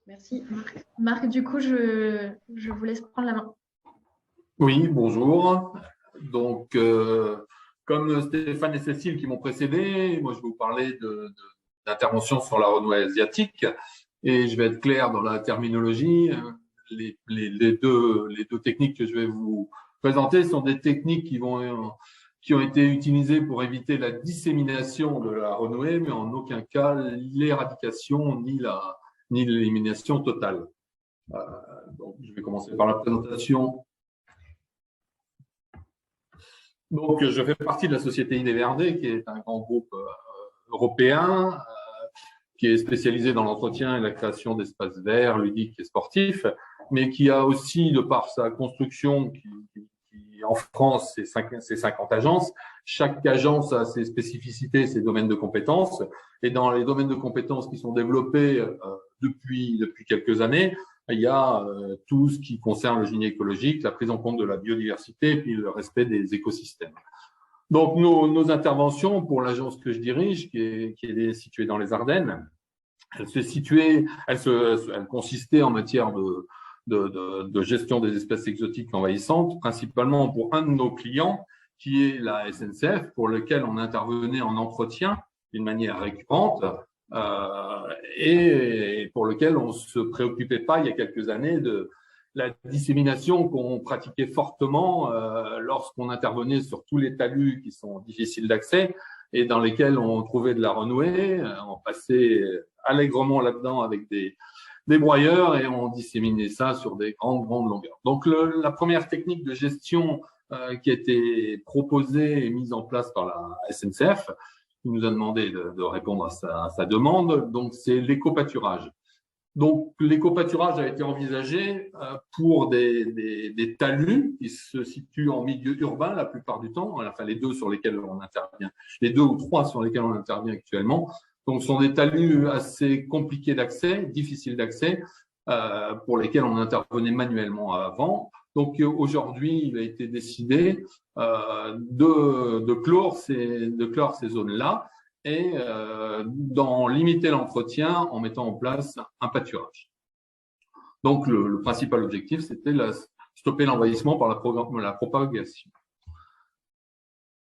Merci. Marc, du coup, je vous laisse prendre la main. Oui, bonjour. Donc, comme Stéphane et Cécile qui m'ont précédé, moi je vais vous parler d'intervention sur la renouée asiatique et je vais être clair dans la terminologie. Les deux techniques que je vais vous présenter sont des techniques qui ont été utilisées pour éviter la dissémination de la renouée, mais en aucun cas l'éradication ni l'élimination totale. Donc, je vais commencer par la présentation. Donc, je fais partie de la société Idéverdé, qui est un grand groupe européen qui est spécialisé dans l'entretien et la création d'espaces verts, ludiques et sportifs, mais qui a aussi, de par sa construction, qui en France, c'est 50 agences. Chaque agence a ses spécificités, ses domaines de compétences. Et dans les domaines de compétences qui sont développés depuis quelques années, il y a tout ce qui concerne le génie écologique, la prise en compte de la biodiversité, puis le respect des écosystèmes. Donc, nos interventions pour l'agence que je dirige, qui est située dans les Ardennes, elle consistait en matière de gestion des espèces exotiques envahissantes, principalement pour un de nos clients, qui est la SNCF, pour lequel on intervenait en entretien d'une manière récurrente, et pour lequel on ne se préoccupait pas il y a quelques années de la dissémination qu'on pratiquait fortement lorsqu'on intervenait sur tous les talus qui sont difficiles d'accès et dans lesquels on trouvait de la renouée. On passait allègrement là-dedans avec des broyeurs et on disséminait ça sur des grandes longueurs. Donc, la première technique de gestion qui a été proposée et mise en place par la SNCF, qui nous a demandé de répondre à sa demande, donc c'est l'éco-pâturage. Donc, l'éco-pâturage a été envisagé pour des talus qui se situent en milieu urbain la plupart du temps, enfin les deux sur lesquels on intervient, les deux ou trois sur lesquels on intervient actuellement. Donc, ce sont des talus assez compliqués d'accès, difficiles d'accès, pour lesquels on intervenait manuellement avant. Donc, aujourd'hui, il a été décidé de clore ces zones-là et d'en limiter l'entretien en mettant en place un pâturage. Donc, le principal objectif, c'était stopper l'envahissement par la propagation.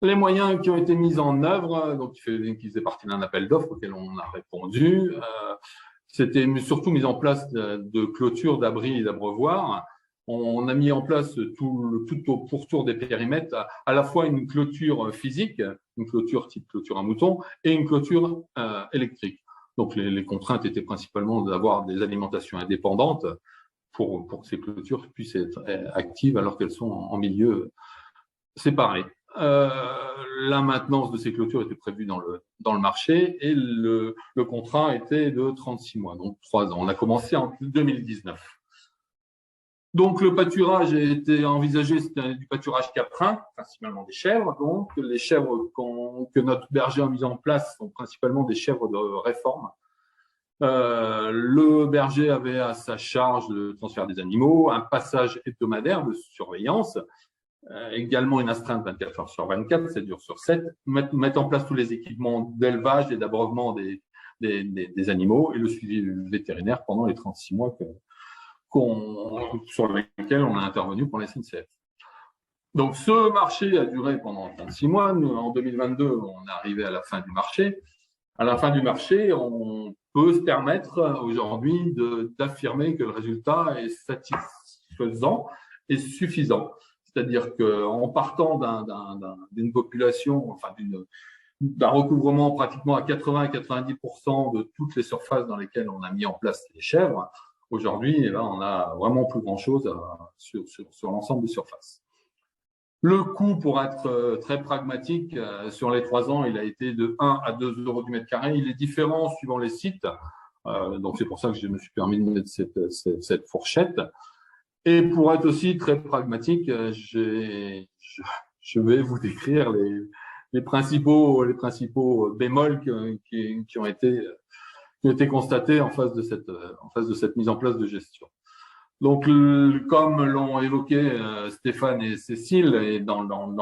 Les moyens qui ont été mis en œuvre, donc qui faisaient partie d'un appel d'offres auquel on a répondu, c'était surtout mis en place de clôtures, d'abris et d'abreuvoirs. On a mis en place tout au pourtour des périmètres, à la fois une clôture physique, une clôture type clôture à mouton, et une clôture électrique. Donc, les contraintes étaient principalement d'avoir des alimentations indépendantes pour que ces clôtures puissent être actives alors qu'elles sont en milieu séparé. La maintenance de ces clôtures était prévue dans le marché et le contrat était de 36 mois, donc 3 ans. On a commencé en 2019. Donc, le pâturage a été envisagé, c'était du pâturage caprin, principalement des chèvres. Donc, les chèvres que notre berger a mis en place sont principalement des chèvres de réforme. Le berger avait à sa charge le transfert des animaux, un passage hebdomadaire de surveillance, également une astreinte 24 heures sur 24, 7 jours sur 7, mettre en place tous les équipements d'élevage et d'abreuvement des animaux et le suivi vétérinaire pendant les 36 mois sur lesquels on a intervenu pour la SNCF. Donc, ce marché a duré pendant 36 mois. Nous, en 2022, on est arrivé à la fin du marché. À la fin du marché, on peut se permettre aujourd'hui d'affirmer que le résultat est satisfaisant et suffisant. C'est-à-dire qu'en partant d'une population, enfin d'un recouvrement pratiquement à 80-90% de toutes les surfaces dans lesquelles on a mis en place les chèvres, aujourd'hui, on a vraiment plus grand-chose sur l'ensemble des surfaces. Le coût, pour être très pragmatique, sur les 3 ans, il a été de 1 à 2 euros du mètre carré. Il est différent suivant les sites. Donc, c'est pour ça que je me suis permis de mettre cette fourchette. Et pour être aussi très pragmatique, je vais vous décrire les principaux bémols qui ont été constatés en face de cette mise en place de gestion. Donc, comme l'ont évoqué Stéphane et Cécile, et dans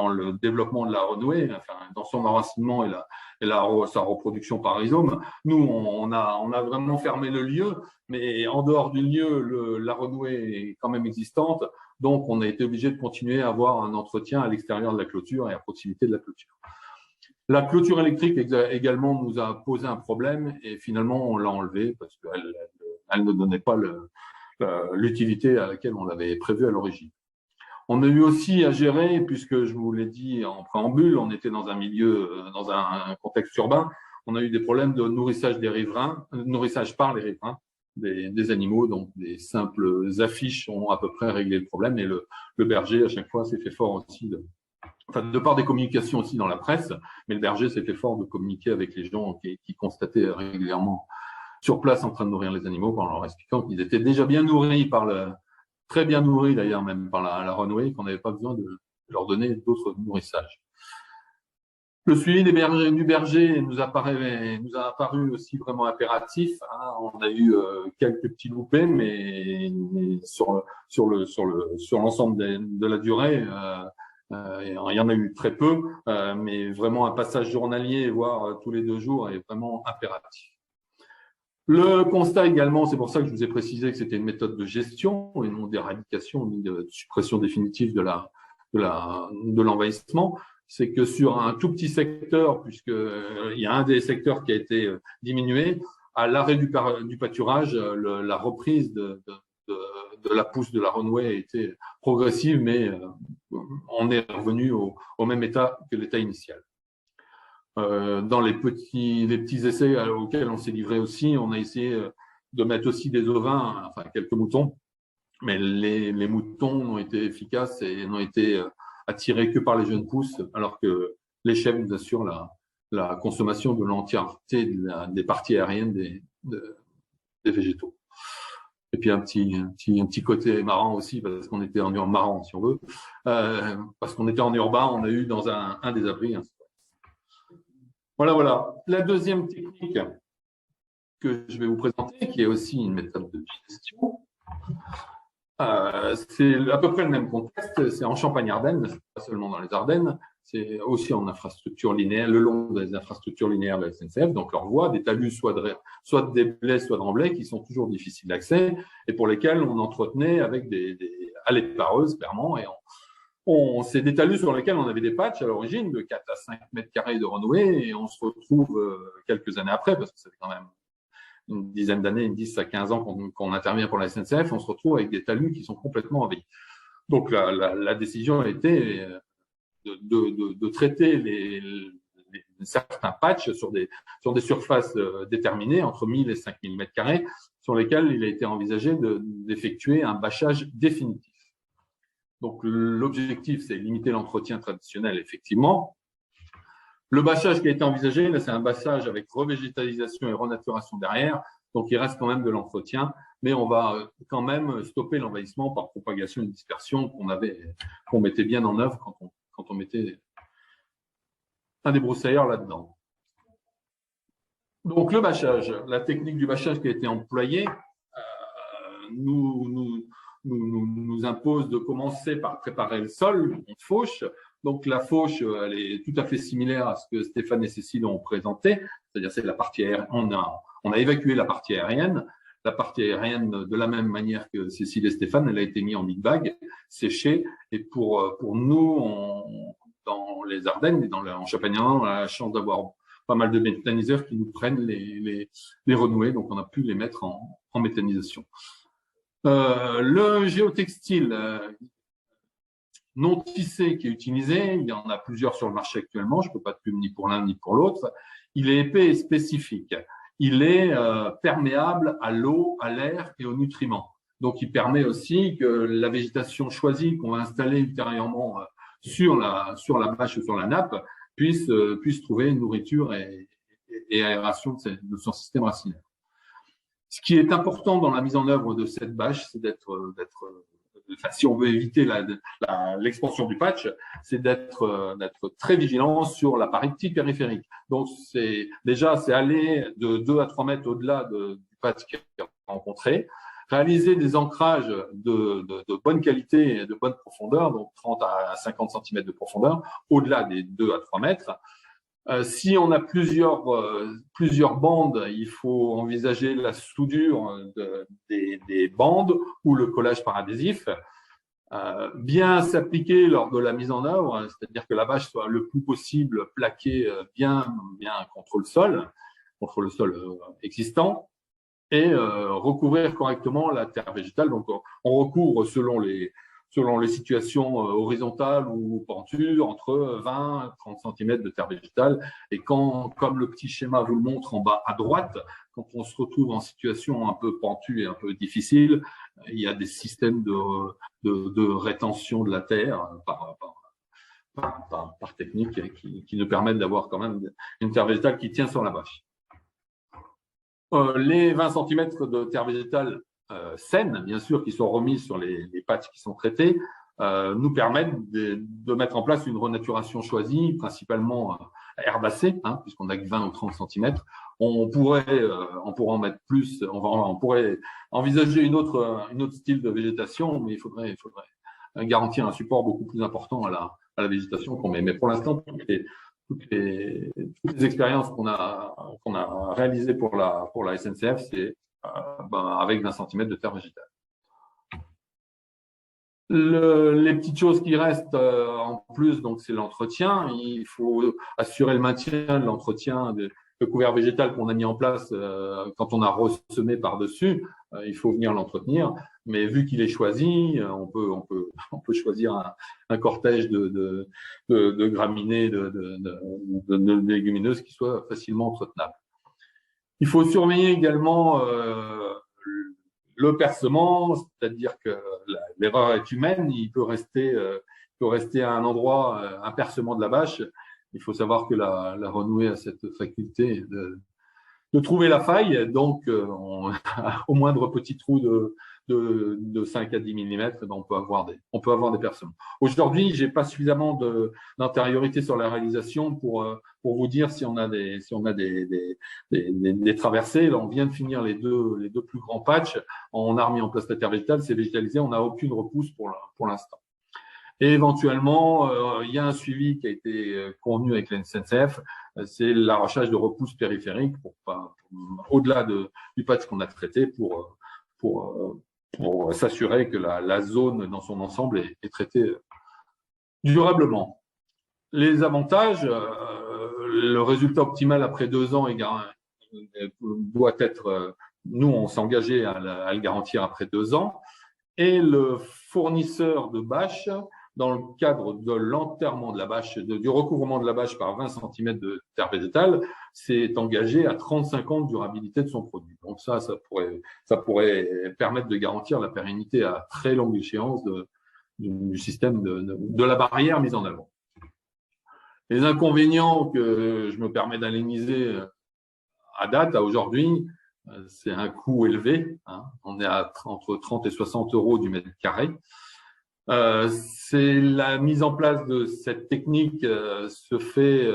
le développement de la renouée, enfin, dans son enracinement et sa reproduction par rhizome. Nous, on a vraiment fermé le lieu, mais en dehors du lieu, la renouée est quand même existante. Donc, on a été obligé de continuer à avoir un entretien à l'extérieur de la clôture et à proximité de la clôture. La clôture électrique également nous a posé un problème et finalement, on l'a enlevée parce qu'elle ne donnait pas l'utilité à laquelle on l'avait prévu à l'origine. On a eu aussi à gérer, puisque je vous l'ai dit en préambule, on était dans un milieu, dans un contexte urbain, on a eu des problèmes de nourrissage des riverains, nourrissage par les riverains des animaux, donc des simples affiches ont à peu près réglé le problème et le berger à chaque fois s'est fait fort aussi de par des communications aussi dans la presse, mais le berger s'est fait fort de communiquer avec les gens qui constataient régulièrement sur place en train de nourrir les animaux en leur expliquant qu'ils étaient déjà bien nourris très bien nourris d'ailleurs même par la renouée, qu'on n'avait pas besoin de leur donner d'autres nourrissages. Le suivi du berger nous a apparu aussi vraiment impératif. Hein. On a eu quelques petits loupés, mais sur l'ensemble de la durée, il y en a eu très peu, mais vraiment un passage journalier, voire tous les 2 jours, est vraiment impératif. Le constat également, c'est pour ça que je vous ai précisé que c'était une méthode de gestion et non d'éradication ni de suppression définitive de l'envahissement, c'est que sur un tout petit secteur, puisqu'il y a un des secteurs qui a été diminué, à l'arrêt du pâturage, la reprise de la pousse de la renouée a été progressive, mais on est revenu au même état que l'état initial. Dans les petits essais auxquels on s'est livré aussi, on a essayé de mettre aussi des ovins, enfin quelques moutons, mais les moutons n'ont été efficaces et n'ont été attirés que par les jeunes pousses, alors que les chèvres nous assurent la consommation de l'entièreté des parties aériennes des végétaux. Et puis un petit côté marrant aussi, parce qu'on était en urbain, marrant si on veut, parce qu'on était en urbain, on a eu dans un des abris. Voilà. La deuxième technique que je vais vous présenter, qui est aussi une méthode de gestion, c'est à peu près le même contexte. C'est en Champagne-Ardenne, pas seulement dans les Ardennes, c'est aussi en infrastructure linéaire, le long des infrastructures linéaires de la SNCF, donc leur voie, des talus soit de déblais, soit de remblais, qui sont toujours difficiles d'accès et pour lesquels on entretenait avec des allées pareuses, clairement, et c'est des talus sur lesquels on avait des patchs à l'origine de 4 à 5 mètres carrés de renouée et on se retrouve quelques années après, parce que ça fait quand même une dizaine d'années, 10 à 15 ans qu'on intervient pour la SNCF, on se retrouve avec des talus qui sont complètement envahis. Donc la décision a été de traiter certains patchs sur des surfaces déterminées entre 1000 et 5000 mètres carrés, sur lesquels il a été envisagé d'effectuer un bâchage définitif. Donc, l'objectif, c'est limiter l'entretien traditionnel, effectivement. Le bâchage qui a été envisagé, là, c'est un bâchage avec revégétalisation et renaturation derrière. Donc, il reste quand même de l'entretien, mais on va quand même stopper l'envahissement par propagation et dispersion qu'on mettait bien en œuvre quand on mettait un débroussailleur là-dedans. Donc, le bâchage, la technique du bâchage qui a été employée, nous impose de commencer par préparer le sol, on fauche. Donc la fauche, elle est tout à fait similaire à ce que Stéphane et Cécile ont présenté, c'est-à-dire c'est la partie aérienne. On a évacué la partie aérienne. La partie aérienne, de la même manière que Cécile et Stéphane, elle a été mise en mid-bag, séchée. Et pour nous, dans les Ardennes et en Champagne-Ardenne, on a la chance d'avoir pas mal de méthaniseurs qui nous prennent les renouées, donc on a pu les mettre en méthanisation. Le géotextile non tissé qui est utilisé, il y en a plusieurs sur le marché actuellement, je ne peux pas de pub ni pour l'un ni pour l'autre, il est épais et spécifique. Il est perméable à l'eau, à l'air et aux nutriments. Donc, il permet aussi que la végétation choisie qu'on va installer ultérieurement sur la bâche ou sur la nappe puisse trouver nourriture et aération de son système racinaire. Ce qui est important dans la mise en œuvre de cette bâche, c'est si on veut éviter l'expansion du patch, c'est d'être très vigilant sur la partie périphérique. Donc, c'est aller de 2 à 3 mètres au-delà du patch qui est rencontré, réaliser des ancrages de bonne qualité et de bonne profondeur, donc 30 à 50 cm de profondeur, au-delà des 2 à 3 mètres, Si on a plusieurs bandes, il faut envisager la soudure des bandes ou le collage par adhésif. Bien s'appliquer lors de la mise en œuvre, hein, c'est-à-dire que la bâche soit le plus possible plaquée bien contre le sol existant, et recouvrir correctement la terre végétale. Donc, on recouvre selon les situations horizontales ou pentues, entre 20 et 30 cm de terre végétale. Et comme le petit schéma vous le montre en bas à droite, quand on se retrouve en situation un peu pentue et un peu difficile, il y a des systèmes de rétention de la terre par technique qui nous permettent d'avoir quand même une terre végétale qui tient sur la bâche. Les 20 cm de terre végétale saine, bien sûr, qui sont remis sur les patchs qui sont traités, nous permettent de mettre en place une renaturation choisie, principalement herbacée, hein, puisqu'on n'a que 20 ou 30 cm. On pourrait en mettre plus, on pourrait envisager une autre style de végétation, mais il faudrait garantir un support beaucoup plus important à la végétation qu'on met. Mais pour l'instant, toutes les expériences qu'on a réalisées pour la SNCF, c'est avec 20 cm de terre végétale. Les petites choses qui restent en plus, donc c'est l'entretien. Il faut assurer le maintien de l'entretien de couvert végétal qu'on a mis en place quand on a ressemé par-dessus. Il faut venir l'entretenir. Mais vu qu'il est choisi, on peut choisir un cortège de graminées, de légumineuses qui soient facilement entretenables. Il faut surveiller également le percement, c'est-à-dire que l'erreur est humaine. Il peut rester à un endroit un percement de la bâche. Il faut savoir que la renouée a cette faculté de trouver la faille. Donc, au moindre petit trou de 5 à 10 mm, on peut avoir des percements. Aujourd'hui, j'ai pas suffisamment d'antériorité sur la réalisation pour vous dire si on a des traversées. Là, on vient de finir les deux plus grands patchs. On a remis en place la terre végétale, c'est végétalisé, on n'a aucune repousse pour l'instant. Et éventuellement, il y a un suivi qui a été convenu avec la SNCF, c'est l'arrachage de repousses périphériques au-delà du patch qu'on a traité pour s'assurer que la zone dans son ensemble est traitée durablement. Les avantages, le résultat optimal après 2 ans doit être, nous on s'est engagé à le garantir après 2 ans, et le fournisseur de bâches, dans le cadre de l'enterrement de la bâche, du recouvrement de la bâche par 20 cm de terre végétale, s'est engagé à 35 ans de durabilité de son produit. Donc ça pourrait permettre de garantir la pérennité à très longue échéance du système de la barrière mise en avant. Les inconvénients que je me permets d'aligner à date, à aujourd'hui, c'est un coût élevé, hein. On est entre 30 et 60 euros du mètre carré. C'est la mise en place de cette technique se fait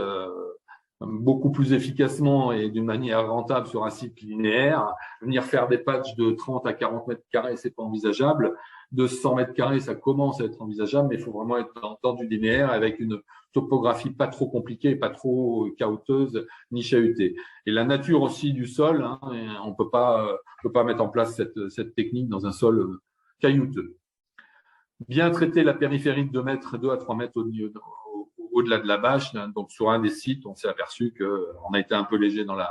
beaucoup plus efficacement et d'une manière rentable sur un site linéaire. Venir faire des patchs de 30 à 40 mètres carrés, c'est pas envisageable. De 100 mètres carrés, ça commence à être envisageable, mais il faut vraiment être dans du linéaire avec une topographie pas trop compliquée, pas trop cahoteuse ni chahutée. Et la nature aussi du sol, hein, on peut pas mettre en place cette technique dans un sol caillouteux. Bien traiter la périphérie de 2 à 3 mètres au-delà de la bâche. Donc, sur un des sites, on s'est aperçu qu'on a été un peu léger dans la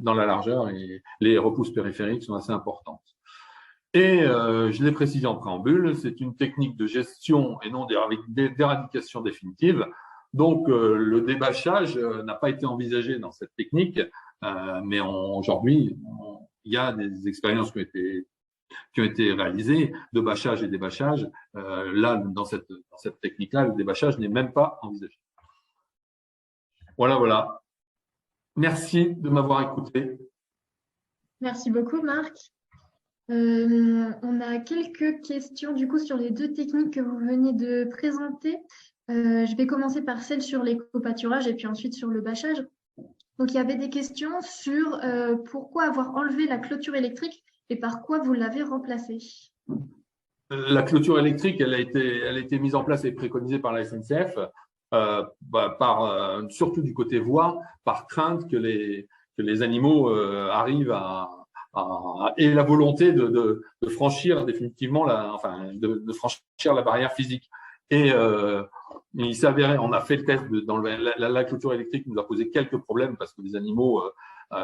largeur et les repousses périphériques sont assez importantes. Et je l'ai précisé en préambule, c'est une technique de gestion et non d'éradication définitive. Donc, le débâchage n'a pas été envisagé dans cette technique, mais aujourd'hui, il y a des expériences qui ont été réalisées de bâchage et débâchage. Là, dans cette technique-là, le débâchage n'est même pas envisagé. Voilà. Merci de m'avoir écouté. Merci beaucoup, Marc. On a quelques questions du coup sur les 2 techniques que vous venez de présenter. Je vais commencer par celle sur l'éco-pâturage et puis ensuite sur le bâchage. Donc, il y avait des questions sur pourquoi avoir enlevé la clôture électrique et par quoi vous l'avez remplacée. La clôture électrique, elle a été mise en place et préconisée par la SNCF surtout du côté voie, par crainte que les animaux arrivent et la volonté de franchir définitivement de franchir la barrière physique. Et il s'est avéré, on a fait le test dans la clôture électrique nous a posé quelques problèmes parce que les animaux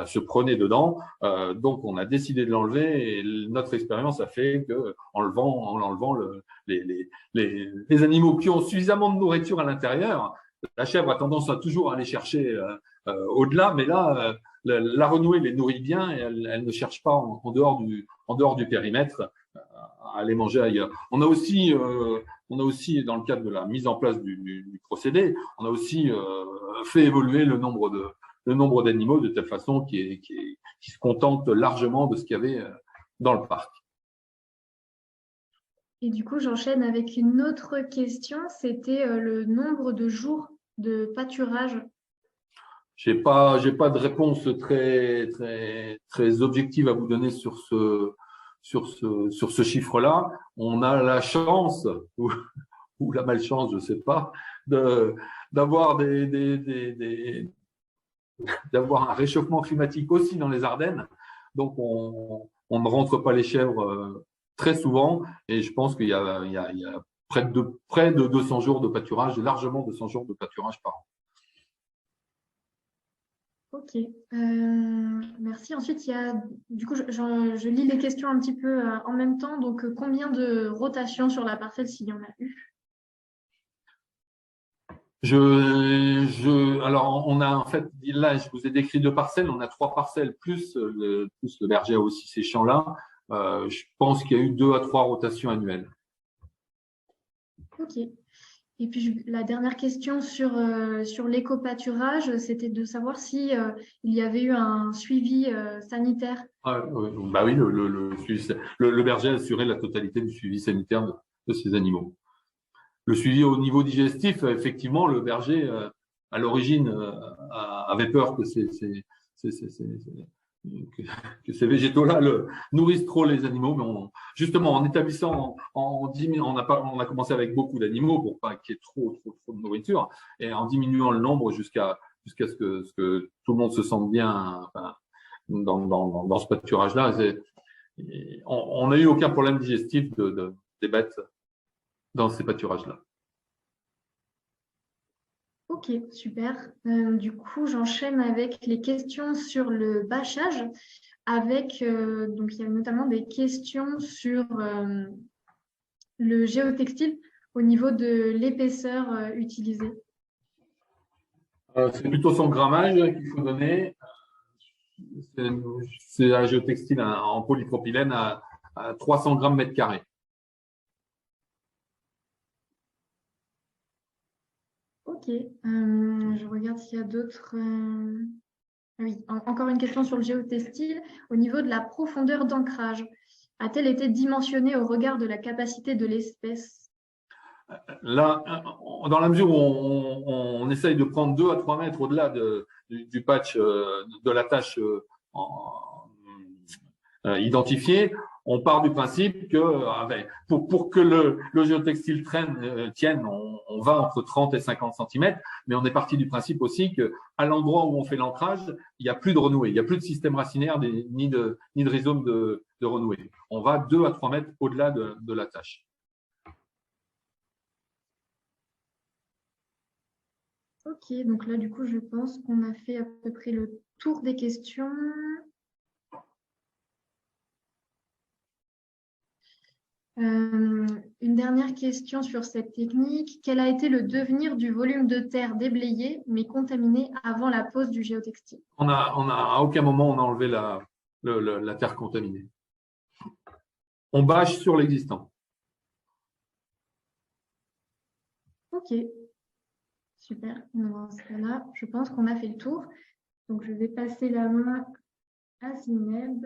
se prenaient dedans. Donc, on a décidé de l'enlever et notre expérience a fait que en l'enlevant, les animaux qui ont suffisamment de nourriture à l'intérieur, la chèvre a tendance à toujours aller chercher au-delà, mais là, la renouée les nourrit bien et elle ne cherche pas en dehors du périmètre à aller manger ailleurs. On a aussi, dans le cadre de la mise en place du procédé, on a aussi fait évoluer le nombre d'animaux de telle façon qui se contente largement de ce qu'il y avait dans le parc. Et du coup, j'enchaîne avec une autre question. C'était le nombre de jours de pâturage. J'ai pas de réponse très objective à vous donner sur ce chiffre-là. On a la chance ou la malchance, je sais pas, d'avoir d'avoir un réchauffement climatique aussi dans les Ardennes. Donc, on ne rentre pas les chèvres très souvent. Et je pense qu'il y a près de 200 jours de pâturage, largement 200 jours de pâturage par an. Ok, merci. Ensuite, il y a, du coup, je lis les questions un petit peu en même temps. Donc, combien de rotations sur la parcelle s'il y en a eu? Alors, on a en fait, là, je vous ai décrit 2 parcelles. On a 3 parcelles plus le berger a aussi ces champs-là. Je pense qu'il y a eu 2 à 3 rotations annuelles. Ok. Et puis, la dernière question sur l'éco-pâturage, c'était de savoir si il y avait eu un suivi sanitaire. Bah oui, le berger assurait la totalité du suivi sanitaire de ces animaux. Le suivi au niveau digestif, effectivement, le berger, à l'origine, avait peur que que ces végétaux-là nourrissent trop les animaux, mais justement, en établissant, en diminuant, on a commencé avec beaucoup d'animaux pour pas qu'il y ait trop de nourriture, et en diminuant le nombre jusqu'à ce que tout le monde se sente bien, enfin, dans ce pâturage-là. On n'a eu aucun problème digestif des bêtes dans ces pâturages-là. Ok, super. Du coup, j'enchaîne avec les questions sur le bâchage. Donc, il y a notamment des questions sur le géotextile au niveau de l'épaisseur utilisée. C'est plutôt son grammage qu'il faut donner. C'est un géotextile en polypropylène à 300 grammes mètre carré. Ok, je regarde s'il y a d'autres. Oui, encore une question sur le géotextile. Au niveau de la profondeur d'ancrage, a-t-elle été dimensionnée au regard de la capacité de l'espèce? Là, dans la mesure où on essaye de prendre 2 à 3 mètres au-delà du patch, de la tâche identifiée, on part du principe que pour que le géotextile tienne, on va entre 30 et 50 cm, mais on est parti du principe aussi qu'à l'endroit où on fait l'ancrage, il n'y a plus de renouée, il n'y a plus de système racinaire ni de rhizome de renouée. On va 2 à 3 mètres au-delà de la tâche. Ok, donc là, du coup, je pense qu'on a fait à peu près le tour des questions. Une dernière question sur cette technique. Quel a été le devenir du volume de terre déblayé mais contaminé avant la pose du géotextile? À aucun moment on a enlevé la terre contaminée. On bâche sur l'existant. Ok, super. Dans ce cas-là, je pense qu'on a fait le tour. Donc, je vais passer la main à Zineb.